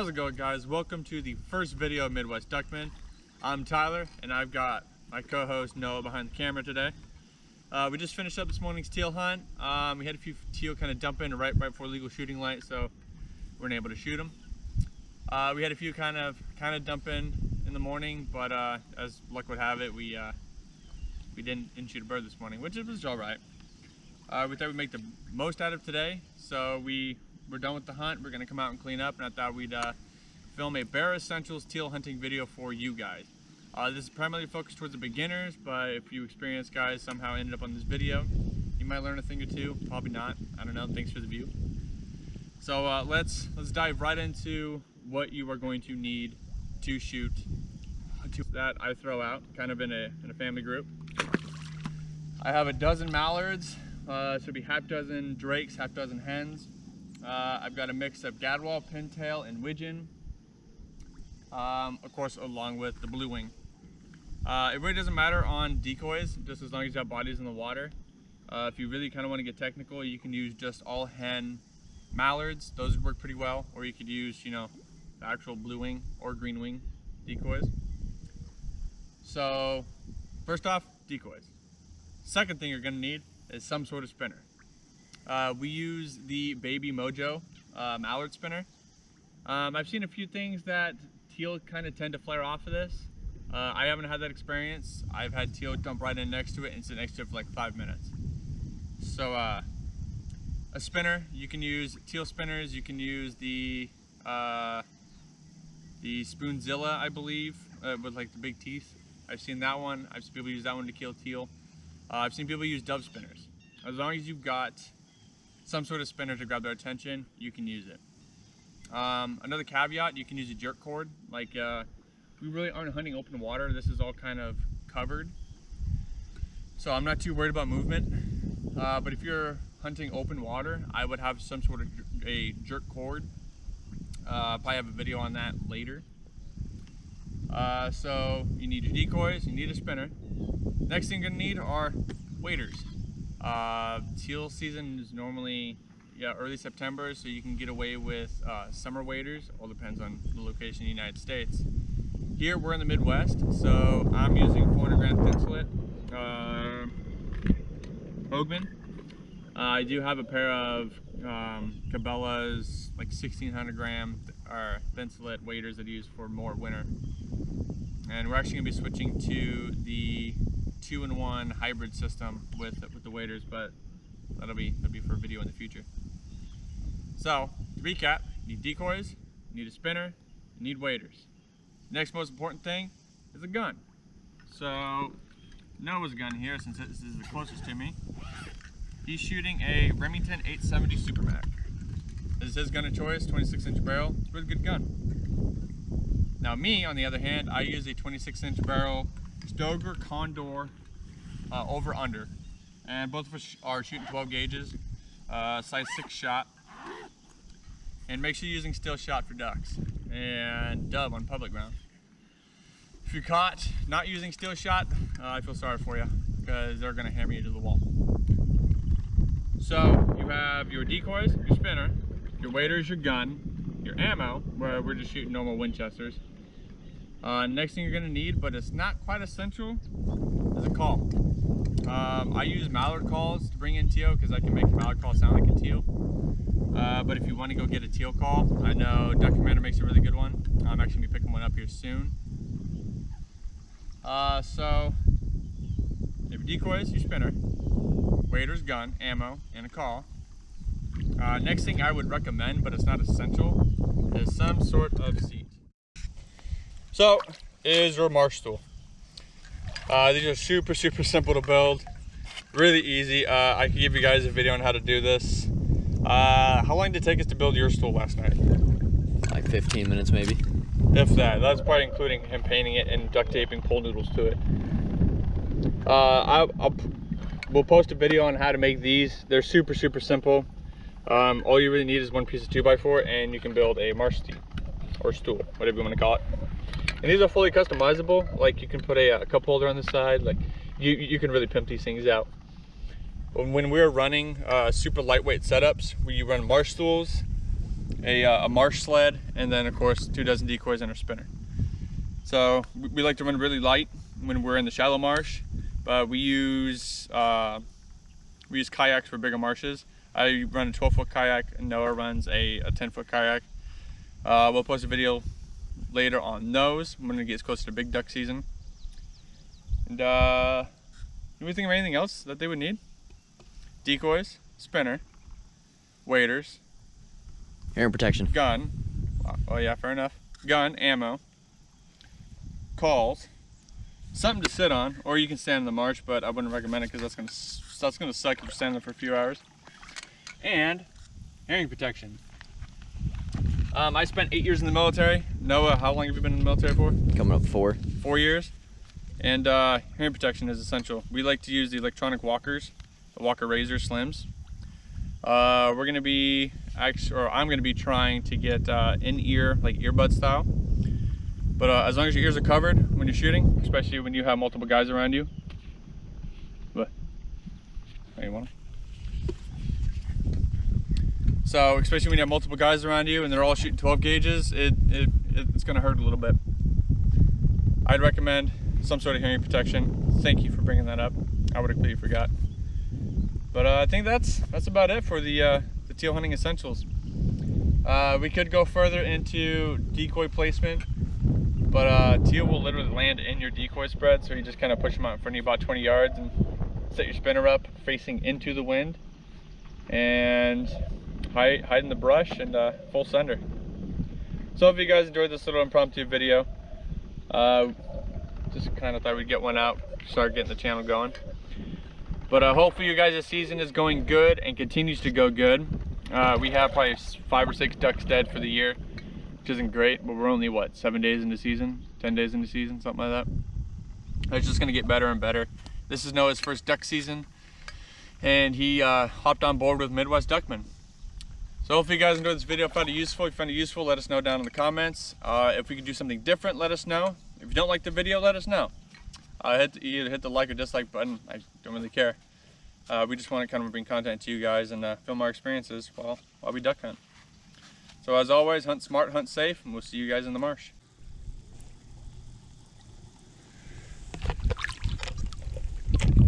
How's it going, guys? Welcome to the first video of Midwest DuckMen. I'm Tyler, and I've got my co-host Noah behind the camera today. We just finished up this morning's teal hunt. We had a few teal kind of dump in right before legal shooting light, so we weren't able to shoot them. We had a few kind of dump in the morning, but as luck would have it, we didn't shoot a bird this morning, which was all right. We thought we'd make the most out of today, so we're done with the hunt. We're gonna come out and clean up, and I thought we'd film a Bear Essentials teal hunting video for you guys. This is primarily focused towards the beginners, but if you experienced guys somehow ended up on this video, you might learn a thing or two. Probably not. I don't know. Thanks for the view. So let's dive right into what you are going to need to shoot that I throw out, kind of in a family group. I have a dozen mallards, so it'll be half dozen drakes, half dozen hens. I've got a mix of gadwall, pintail, and widgeon, of course, along with the blue wing. It really doesn't matter on decoys, just as long as you have bodies in the water. If you really kind of want to get technical, you can use just all hen mallards. Those would work pretty well, or you could use, you know, the actual blue wing or green wing decoys. So, first off, decoys. Second thing you're going to need is some sort of spinner. We use the Baby Mojo mallard spinner. I've seen a few things that teal kind of tend to flare off of this. I haven't had that experience. I've had teal jump right in next to it and sit next to it for like 5 minutes. So a spinner, you can use teal spinners. You can use the Spoonzilla, I believe, with like the big teeth. I've seen that one. I've seen people use that one to kill teal. I've seen people use dove spinners. As long as you've got some sort of spinner to grab their attention, you can use it. Another caveat, you can use a jerk cord. Like, we really aren't hunting open water. This is all kind of covered. So I'm not too worried about movement. But if you're hunting open water, I would have some sort of a jerk cord. Probably have a video on that later. So you need your decoys, you need a spinner. Next thing you're gonna need are waders. Teal season is normally early September, so you can get away with summer waders. All depends on the location in the United States. Here we're in the Midwest, so I'm using 400 gram thin slit Hoagman. I do have a pair of Cabela's like 1600 gram thin slit waders that I use for more winter. And we're actually gonna be switching to the 2-in-1 hybrid system with the waders, but that'll be for a video in the future. So to recap, you need decoys, you need a spinner, you need waders. Next most important thing is a gun. So Noah's gun here, since this is the closest to me, he's shooting a Remington 870 Super Mag. This is his gun of choice, 26-inch barrel. It's a really good gun. Now me, on the other hand, I use a 26-inch barrel Stoeger Condor over under, and both of us are shooting 12 gauges, size 6 shot. And make sure you're using still shot for ducks and dove on public ground. If you're caught not using still shot, I feel sorry for you, because they're gonna hammer you to the wall. So you have your decoys, your spinner, your waders, your gun, your ammo, where we're just shooting normal Winchesters. Next thing you're gonna need, but it's not quite essential, is a call. I use mallard calls to bring in teal because I can make a mallard call sound like a teal. But if you want to go get a teal call, I know DuckMen makes a really good one. I'm actually gonna be picking one up here soon. So you have your decoys, your spinner, waders, gun, ammo, and a call. Next thing I would recommend, but it's not essential, is some sort of seat. So, is your marsh stool. These are super simple to build, really easy. I can give you guys a video on how to do this. How long did it take us to build your stool last night? Like 15 minutes maybe. If that. That's probably including him painting it and duct taping pole noodles to it. We'll post a video on how to make these. They're super simple. All you really need is one piece of 2x4 and you can build a marsh seat or stool, whatever you want to call it. And these are fully customizable. Like, you can put a cup holder on the side. Like, you can really pimp these things out. When we're running super lightweight setups, where you run marsh stools, a marsh sled, and then of course 2 dozen decoys and our spinner. So we like to run really light when we're in the shallow marsh, but we use kayaks for bigger marshes. I run a 12-foot kayak, and Noah runs a 10-foot kayak. We'll post a video later on those when it gets closer to big duck season. And do we think of anything else that they would need? Decoys, spinner, waders, Hearing protection. gun. Oh yeah, fair enough. Gun, ammo, calls, something to sit on, or you can stand in the marsh, but I wouldn't recommend it because that's gonna suck if you're standing there for a few hours. And hearing protection. I spent 8 years in the military. Noah, how long have you been in the military for? Coming up 4. 4 years. And hearing protection is essential. We like to use the electronic walkers, the Walker Razor Slims. We're gonna be I'm gonna be trying to get in-ear, like earbud style. But as long as your ears are covered when you're shooting, especially when you have multiple guys around you. What? Oh, you want them? So, especially when you have multiple guys around you and they're all shooting 12 gauges, it's gonna hurt a little bit. I'd recommend some sort of hearing protection. Thank you for bringing that up. I would have completely forgot. But I think that's about it for the teal hunting essentials. We could go further into decoy placement, but teal will literally land in your decoy spread, so you just kind of push them out in front of you about 20 yards and set your spinner up facing into the wind and hide in the brush and full sender. So if you guys enjoyed this little impromptu video, just kind of thought we'd get one out, start getting the channel going. But hopefully you guys' season is going good and continues to go good. We have probably 5 or 6 ducks dead for the year, which isn't great, but we're only, what, 7 days into season? 10 days into season, something like that. It's just gonna get better and better. This is Noah's first duck season, and he hopped on board with Midwest DuckMen. So hopefully you guys enjoyed this video, found it useful. If you found it useful, let us know down in the comments. If we could do something different, let us know. If you don't like the video, let us know. Either hit the like or dislike button. I don't really care. We just want to kind of bring content to you guys and film our experiences while we duck hunt. So as always, hunt smart, hunt safe, and we'll see you guys in the marsh.